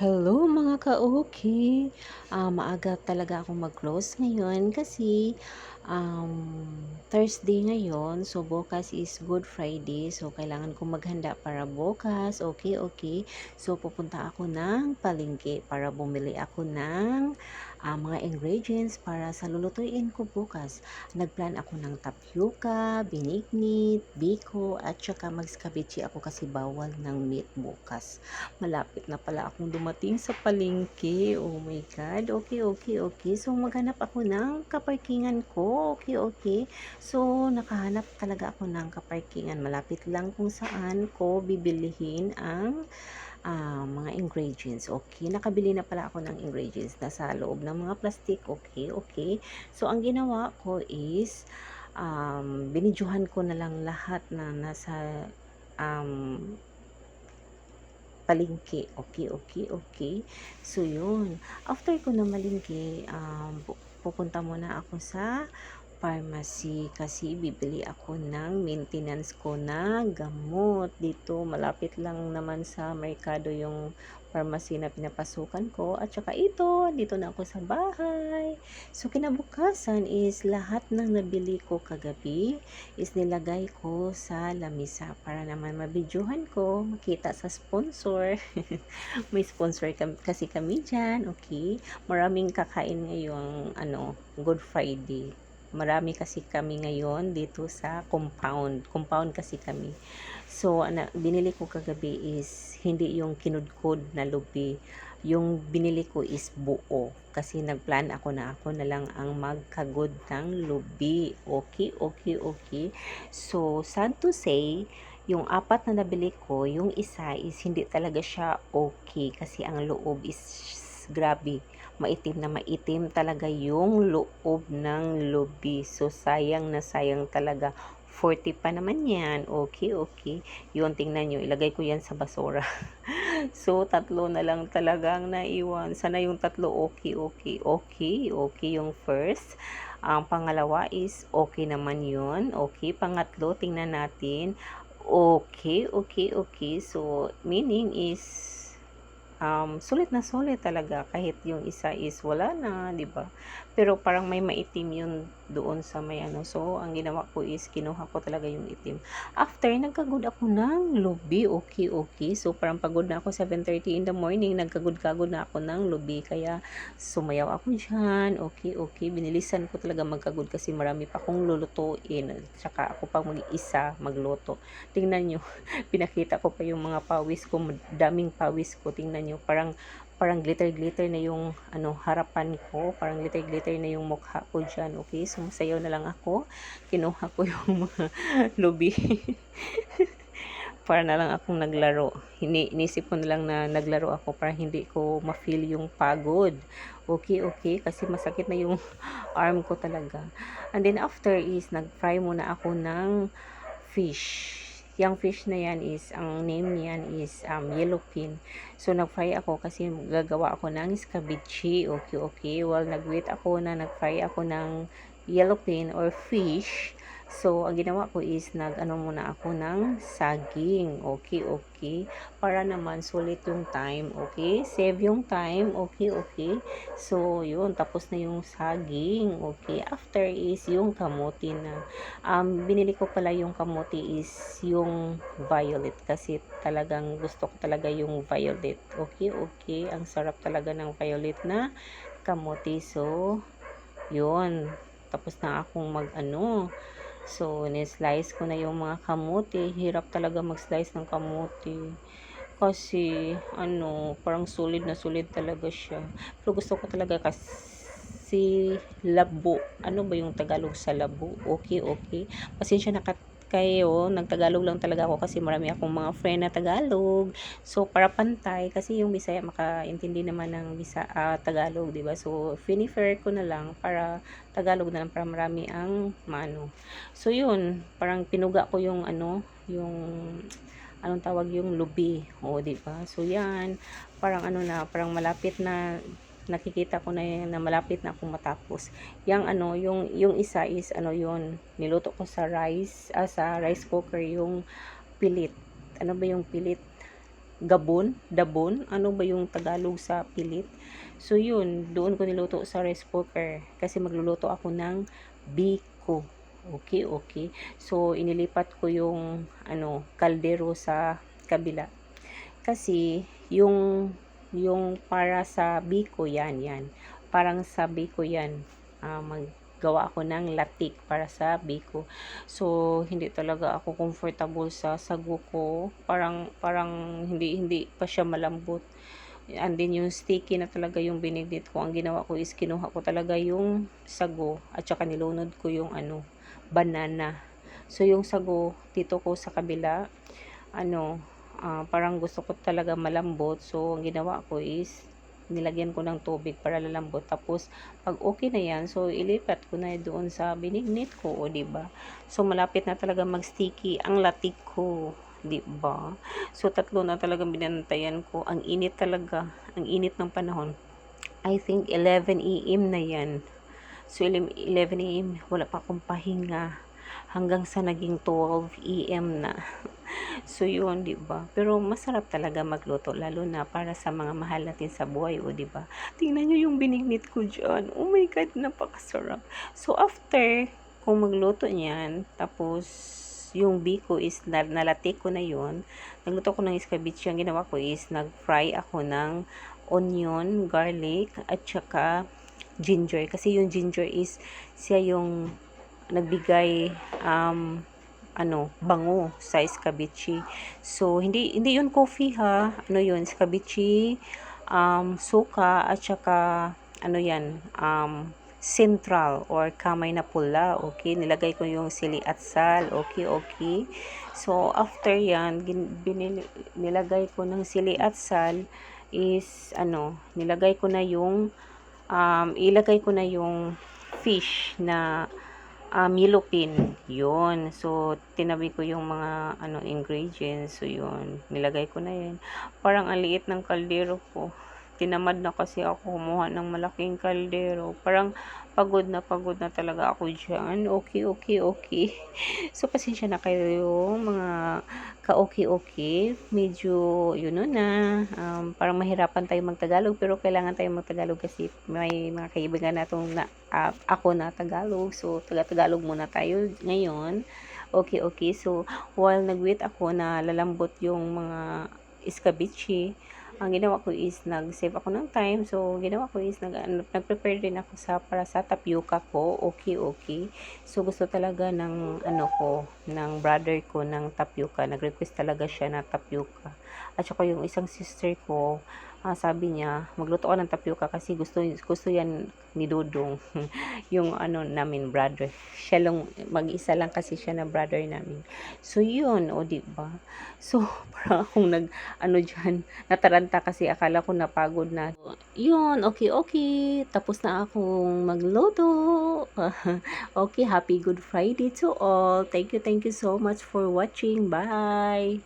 Hello mga ka-okay. Maaga talaga akong mag-close ngayon kasi Thursday ngayon. So bukas is Good Friday. So kailangan kong maghanda para bukas. Okay, okay. So pupunta ako ng palengke para bumili ako ng mga ingredients para sa lulutuin ko bukas. Nagplan ako ng tapioca, binignit, biko, at saka mag-scabeche ako kasi bawal ng meat bukas. Malapit na pala akong dumating sa palengke. Oh my God. Okay, okay, okay. So, maghanap ako ng kaparkingan ko. Okay, okay. So, nakahanap talaga ako ng kaparkingan. Malapit lang kung saan ko bibilihin ang mga ingredients. Okay, nakabili na pala ako ng ingredients. Nasa loob ng mga plastic. Okay, okay. So, ang ginawa ko is, binidyuhan ko na lang lahat na nasa um, palengke. Okay, okay, okay. So, yun. After ko na malingki, pupunta muna ako sa pharmacy kasi bibili ako ng maintenance ko na gamot. Dito, malapit lang naman sa merkado yung pharmacy na pinapasukan ko. At saka ito, dito na ako sa bahay. So, kinabukasan is lahat ng nabili ko kagabi is nilagay ko sa lamisa para naman mabidyohan ko, makita sa sponsor. May sponsor kasi kami dyan, okay? Maraming kakain ngayong Good Friday. Marami kasi kami ngayon dito sa compound. Compound kasi kami. So, binili ko kagabi is hindi yung kinudkod na lubi. Yung binili ko is buo. Kasi nagplan ako na lang ang magkagod ng lubi. Okay, okay, okay. So, sad to say, yung apat na nabili ko, yung isa is hindi talaga siya okay. Kasi ang loob is grabe. Maitim na maitim talaga yung loob ng lubi. So, sayang na sayang talaga. 40 pa naman yan. Okay, okay. Yun, tingnan nyo. Ilagay ko yan sa basura. So, tatlo na lang talagang naiwan. Sana yung tatlo okay, okay, okay. Okay yung first. Ang pangalawa is okay naman yun. Okay. Pangatlo, tingnan natin. Okay, okay, okay. So, meaning is sulit na sulit talaga kahit yung isa is wala na, 'di ba? Pero parang may maitim yun doon sa may ano. So, ang ginawa ko is kinuha ko talaga yung itim. After, nagkagod ako ng lubi. Okay, okay. So, parang pagod na ako 7:30 in the morning. Nagkagod-kagod na ako ng lubi. Kaya, sumayaw ako dyan. Okay, okay. Binilisan ko talaga magkagod kasi marami pa akong lulutuin. Tsaka ako pang mag-isa magluto. Tingnan nyo, pinakita ko pa yung mga pawis ko, daming pawis ko. Tingnan nyo, parang glitter na yung harapan ko, parang glitter na yung mukha ko diyan. Okay, so masayaw na lang ako. Kinuha ko yung mga lubi. Para na lang akong naglaro. Inisip ko na lang na naglaro ako para hindi ko ma-feel yung pagod. Okay, okay, kasi masakit na yung arm ko talaga. And then after is nag-fry muna ako ng fish. Yung fish na yan is, ang name niyan is yellowfin. So, nag-fry ako kasi gagawa ako ng scabeche. Okay, okay. Well, nag-wait ako na nag-fry ako ng yellowfin or fish. So, ang ginawa ko is muna ako ng saging. Okay, okay. Para naman sulit yung time. Okay, save yung time. Okay, okay. So, yun. Tapos na yung saging. Okay, after is yung kamuti na. Binili ko pala yung kamuti is yung violet kasi talagang gusto ko talaga yung violet. Okay, okay. Ang sarap talaga ng violet na kamuti. So, yun. Tapos na akong So, ni-slice ko na yung mga kamuti. Hirap talaga mag-slice ng kamuti. Kasi, parang solid talaga siya. Pero gusto ko talaga kasi labo. Ano ba yung Tagalog sa labo? Okay, okay. Pasensya na kayo, nagtagalog lang talaga ako kasi marami akong mga friend na Tagalog. So, para pantay, kasi yung Bisaya makaintindi naman ng Tagalog, 'di ba? So, finifer ko na lang para Tagalog na lang para marami ang So, yun, parang pinuga ko yung yung anong tawag yung lubi. O, 'di ba? So, yan, parang parang malapit na nakikita ko na yan, na malapit na akong matapos. Yung isa is yun, niluto ko sa rice cooker yung pilit. Ano ba yung pilit dabon, ano ba yung Tagalog sa pilit? So yun, doon ko niluto sa rice cooker kasi magluluto ako ng biko. Okay, okay. So inilipat ko yung kaldero sa kabila. Kasi yung para sa biko yan. Parang sa biko yan. Maggawa ako ng latik para sa biko. So hindi talaga ako comfortable sa sago ko. Parang hindi pa siya malambot. And then yung sticky na talaga yung binignit ko. Ang ginawa ko is kinuha ko talaga yung sago at saka nilunod ko yung banana. So yung sago dito ko sa kabila parang gusto ko talaga malambot. So ang ginawa ko is nilagyan ko ng tubig para lalambot. Tapos pag okay na yan, so ilipat ko na doon sa binignit ko, o di ba? So malapit na talaga mag-sticky ang latik ko, di ba? So tatlo na talaga binantayan ko. Ang init talaga, ang init ng panahon. I think 11 AM na yan. So 11 AM wala pa akong pahinga hanggang sa naging 12 AM na. So yun, 'di ba? Pero masarap talaga magluto lalo na para sa mga mahal natin sa buhay, o 'di ba? Tingnan niyo yung binignit ko diyan. Oh my god, napakasarap. So after kung magluto niyan, tapos yung biko is nalatik ko na yun. Nagluto ko ng escabeche. Ang ginawa ko is nag-fry ako ng onion, garlic, at saka ginger. Kasi yung ginger is siya yung nagbigay bango sa escabeche. So hindi yun coffee ha. Yun, escabeche, suka, at saka yan, central or kamay na pula. Okay, nilagay ko yung sili at sal. Okay, okay. So after yan, nilagay ko ng sili at sal is nilagay ko na yung ilagay ko na yung fish na yellowfin. Yun. So, tinabi ko yung mga ingredients. So, yun. Nilagay ko na yun. Parang ang liit ng kaldero ko. Tinamad na kasi ako kumuha ng malaking kaldero. Parang pagod na talaga ako dyan. Okay, okay, okay. So, pasensya na kayo mga ka-okay-okay. Medyo, na. Parang mahirapan tayo magtagalog, pero kailangan tayo magtagalog kasi may mga kaibigan natong ako na Tagalog. So, taga-Tagalog muna tayo ngayon. Okay, okay. So, while nag-wait ako na lalambot yung mga escabeche, ang ginawa ko is nag-save ako ng time. So, ginawa ko is nag-prepare din ako para sa tapioca ko. Okay, okay. So, gusto talaga ng ng brother ko ng tapioca. Nag-request talaga siya na tapioca. At saka yung isang sister ko, sabi niya, magluto ka ng tapioca kasi gusto yan ni Dudong. Yung namin brother. Siya lang, mag-isa lang kasi siya na brother namin. So, yun, o diba? So, parang akong dyan, nataranta kasi akala ko napagod na. Yun, okay, okay. Tapos na akong magluto. Okay, happy Good Friday to all. Thank you so much for watching. Bye!